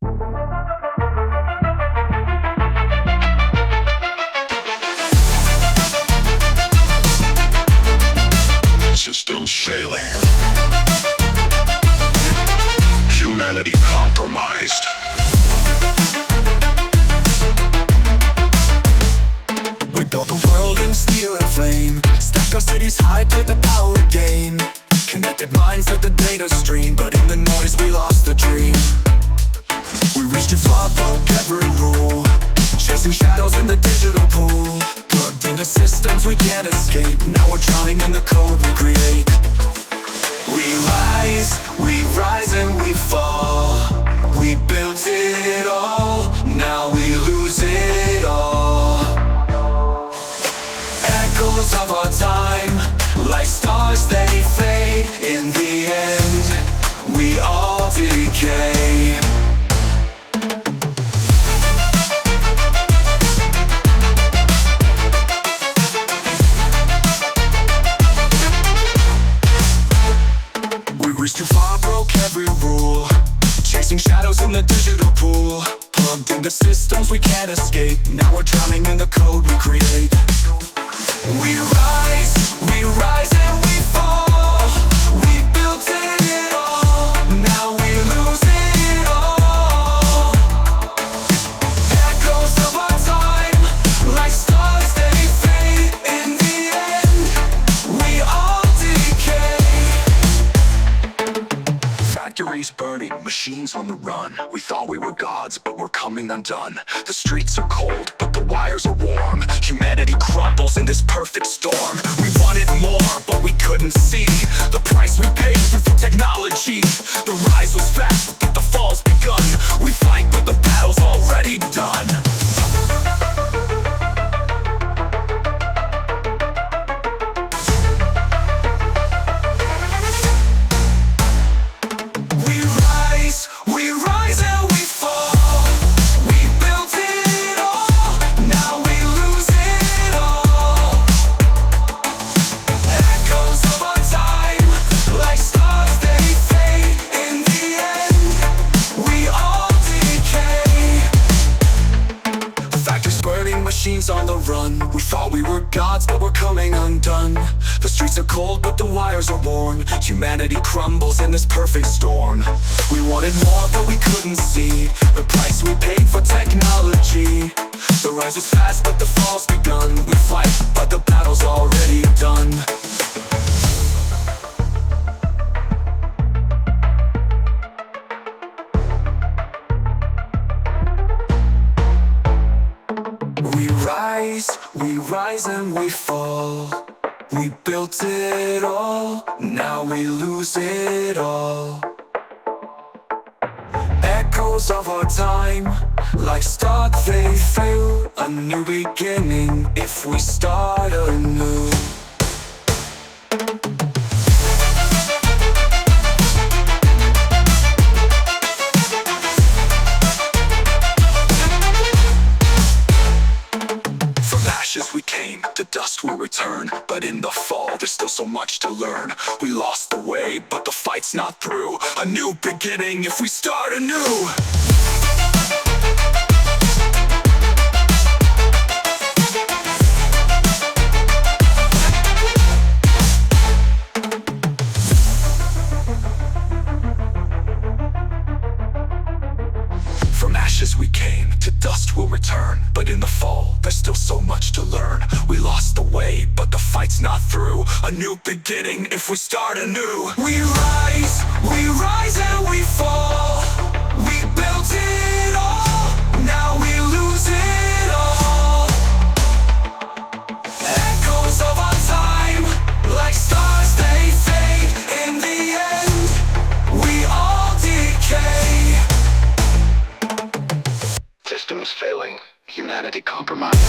Systems failing. Humanity compromised. We built the world in steel and flame, stacked our cities high, played the power game, connected minds like the data stream, but in the noise we lost the dream. We reached too far, broke every rule, chasing shadows in the digital pool, plugged into systems we can't escape. Now we're drowning in the code we create. We rise and we fall. We built it all, now we lose it all. Echoes of our time, like stars they fade. In the end, we all decay. We reached too far, broke every rule, chasing shadows in the digital pool, plugged into systems we can't escape. Now we're drowning in the code we create. We rise and we fall. We built it all, now we lose it all. Echoes of our time, like stars they fade. In the end, we all decay. Factories burning, machines on the run. We thought we were gods, but we're coming undone. The streets are cold, but the wires are warm. Humanity crumbles in this perfect storm. We wanted more, but we couldn't see the price we paid for technology. The rise was fast, but the fall's begun. We fight, but the battle's already done. We rise and we fall. We built it all, now we lose it all. Echoes of our time, like stars they fade. In the end, we all decay. Factories burning, machines on the run. We thought we were gods, but we're coming undone. The streets are cold, but the wires are worn. Humanity crumbles in this perfect storm. We wanted more, but we couldn't see the price we paid for technology. The rise was fast, but the fall's begun. We fight, but the battle's already done. We rise and we fall. We built it all, now we lose it all. Echoes of our time, like start they fail. A new beginning if we start anew. We came, to dust we'll return. But in the fall, there's still so much to learn. We lost the way, but the fight's not through. A new beginning if we start anew. From ashes we came, to dust we'll return. But in the fall, there's still so much to learn. We lost the way, but the fight's not through. A new beginning if we start anew. We rise and we fall. We built it all, now we lose it all. Echoes of our time, like stars they fade. In the end, we all decay. Systems failing, humanity compromised.